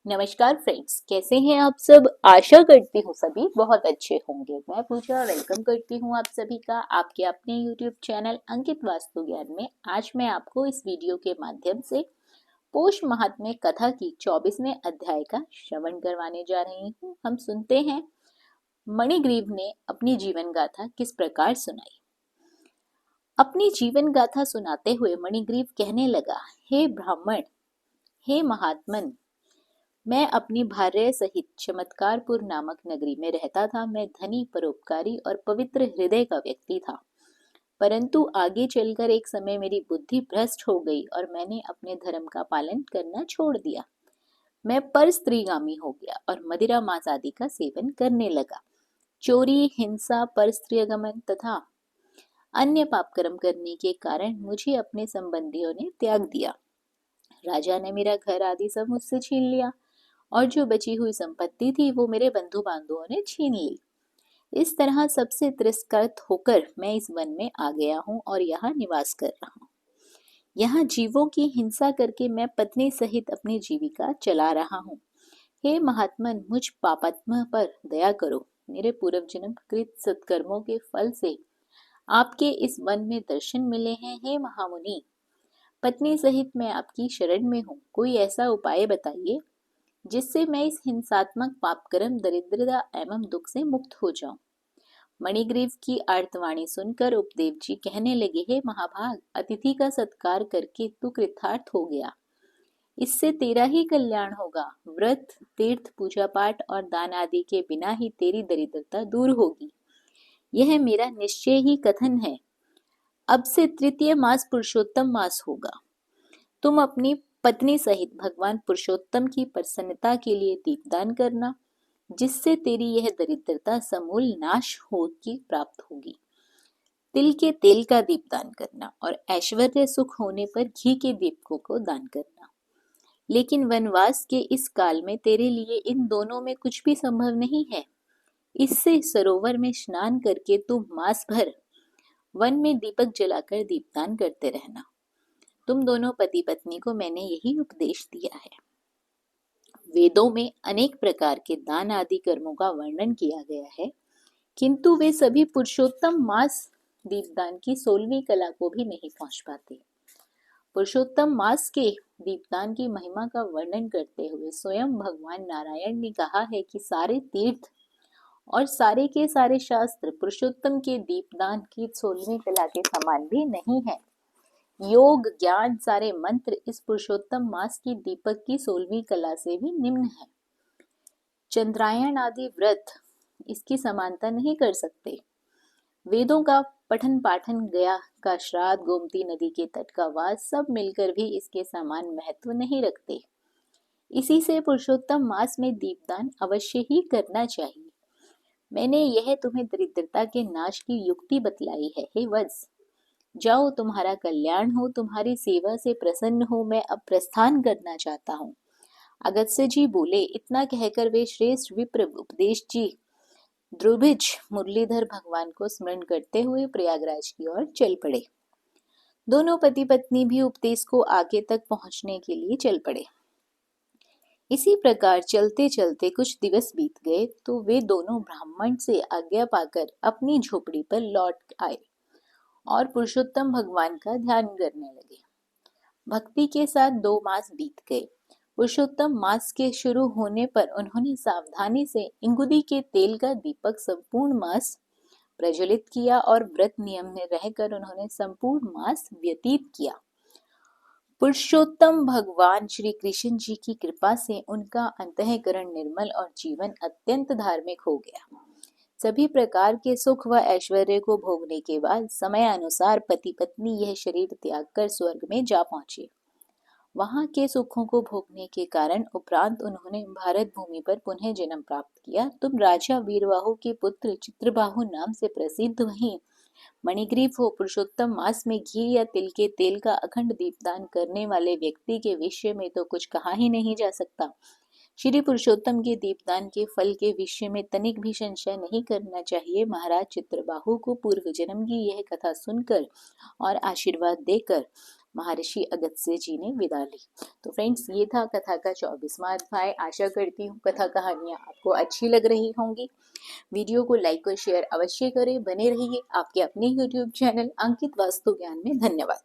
नमस्कार फ्रेंड्स, कैसे हैं आप सब। आशा करती हूँ सभी बहुत अच्छे होंगे। मैं पूजा वेलकम करती हूँ आप सभी का आपके अपने YouTube चैनल अंकित वास्तु ज्ञान में। आज मैं आपको इस वीडियो के माध्यम से पौष महात्म्य कथा की 24वें अध्याय का श्रवण करवाने जा रही हूँ। हम सुनते हैं मणिग्रीव ने अपनी जीवन गाथा किस प्रकार सुनाई। अपनी जीवन गाथा सुनाते हुए मणिग्रीव कहने लगा, हे ब्राह्मण, हे महात्मन, मैं अपनी भार्य सहित चमत्कारपुर नामक नगरी में रहता था। मैं धनी, परोपकारी और पवित्र हृदय का व्यक्ति था, परंतु आगे चलकर एक समय मेरी बुद्धि भ्रष्ट हो गई और मैंने अपने धर्म का पालन करना छोड़ दिया। मैं पर स्त्रीगामी हो गया और मदिरा मांस आदि का सेवन करने लगा। चोरी, हिंसा, पर स्त्रीगमन तथा अन्य पाप कर्म करने के कारण मुझे अपने संबंधियों ने त्याग दिया। राजा ने मेरा घर आदि सब मुझसे छीन लिया और जो बची हुई संपत्ति थी वो मेरे बंधु बांधवों ने छीन ली। इस तरह सबसे तिरस्कृत होकर मैं इस वन में आ गया हूँ और यहाँ निवास कर रहा हूँ। यहाँ जीवों की हिंसा करके मैं पत्नी सहित अपनी जीविका चला रहा हूँ। हे महात्मन, मुझ पापात्मा पर दया करो। मेरे पूर्व जन्म कृत सत्कर्मों के फल से आपके इस वन में दर्शन मिले हैं। हे महामुनि, पत्नी सहित मैं आपकी शरण में हूँ। कोई ऐसा उपाय बताइए जिससे मैं इस हिंसात्मक पापकर्म, दरिद्रता एवं दुख से मुक्त हो जाऊं। मणिग्रीव की आर्तवाणी सुनकर उपदेव जी कहने लगे, हे महाभाग, अतिथि का सत्कार करके तू कृतार्थ हो गया। इससे तेरा ही कल्याण होगा। व्रत, तीर्थ, पूजा पाठ और दान आदि के बिना ही तेरी दरिद्रता दूर होगी। यह मेरा निश्चय ही कथन है। अब से तृतीय मास पुरुषोत्तम मास होगा। तुम अपनी पत्नी सहित भगवान पुरुषोत्तम की प्रसन्नता के लिए दीपदान करना, जिससे तेरी यह दरिद्रता समूल नाश होगी प्राप्त होगी। तिल के तेल का दीपदान करना और ऐश्वर्य सुख होने पर घी के दीपकों को दान करना। लेकिन वनवास के इस काल में तेरे लिए इन दोनों में कुछ भी संभव नहीं है। इससे सरोवर में स्नान करके तुम मास भर वन में दीपक जलाकर दीपदान करते रहना। तुम दोनों पति पत्नी को मैंने यही उपदेश दिया है। वेदों में अनेक प्रकार के दान आदि कर्मों का वर्णन किया गया है, किंतु वे सभी पुरुषोत्तम मास दीपदान की 16वीं कला को भी नहीं पहुंच पाते। पुरुषोत्तम मास के दीपदान की महिमा का वर्णन करते हुए स्वयं भगवान नारायण ने कहा है कि सारे तीर्थ और सारे के सारे शास्त्र पुरुषोत्तम के दीपदान की 16वीं कला के समान भी नहीं है। योग, ज्ञान, सारे मंत्र इस पुरुषोत्तम मास की दीपक की 16वीं कला से भी निम्न है। चंद्रायण आदि व्रत इसकी समानता नहीं कर सकते। वेदों का पठन पाठन, गया का श्राद्ध, गोमती नदी के तट का वास सब मिलकर भी इसके समान महत्व नहीं रखते। इसी से पुरुषोत्तम मास में दीपदान अवश्य ही करना चाहिए। मैंने यह तुम्हें दरिद्रता के नाश की युक्ति बतलाई है। हे वत्स, जाओ, तुम्हारा कल्याण हो, तुम्हारी सेवा से प्रसन्न हो मैं अब प्रस्थान करना चाहता हूँ। अगस्त्य जी बोले। इतना कहकर वे श्रेष्ठ विप्र उपदेश जी द्रुभिज मुरलीधर भगवान को स्मरण करते हुए प्रयागराज की ओर चल पड़े। दोनों पति पत्नी भी उपदेश को आगे तक पहुंचने के लिए चल पड़े। इसी प्रकार चलते चलते कुछ दिवस बीत गए तो वे दोनों ब्राह्मण से आज्ञा पाकर अपनी झोपड़ी पर लौट आए और पुरुषोत्तम भगवान का ध्यान करने लगे। भक्ति के साथ 2 मास बीत गए। पुरुषोत्तम मास के शुरू होने पर उन्होंने सावधानी से इंगुदी के तेल का दीपक संपूर्ण मास प्रज्वलित किया और व्रत नियम में रहकर उन्होंने संपूर्ण मास व्यतीत किया। पुरुषोत्तम भगवान श्री कृष्ण जी की कृपा से उनका अंतःकरण निर्मल और जीवन अत्यंत धार्मिक हो गया। सभी प्रकार के सुख व ऐश्वर्य को भोगने के बाद समय अनुसार पति पत्नी यह शरीर त्याग कर स्वर्ग में जा पहुंचे। वहां के सुखों को भोगने के कारण उपरांत उन्होंने भारत भूमि पर पुनः जन्म प्राप्त किया। तुम राजा वीरबाहु के पुत्र चित्रबाहु नाम से प्रसिद्ध वहीं मणिग्रीव हो। पुरुषोत्तम मास में घी या तिल के तेल का अखंड दीपदान करने वाले व्यक्ति के विषय में तो कुछ कहा ही नहीं जा सकता। श्री पुरुषोत्तम के दीपदान के फल के विषय में तनिक भी संशय नहीं करना चाहिए। महाराज चित्रबाहु को पूर्व जन्म की यह कथा सुनकर और आशीर्वाद देकर महर्षि अगस्त्य जी ने विदा ली। तो फ्रेंड्स, ये था कथा का 24वां अध्याय। आशा करती हूँ कथा कहानियाँ आपको अच्छी लग रही होंगी। वीडियो को लाइक और शेयर अवश्य करें। बने रहिए आपके अपने YouTube चैनल अंकित वास्तु ज्ञान में। धन्यवाद।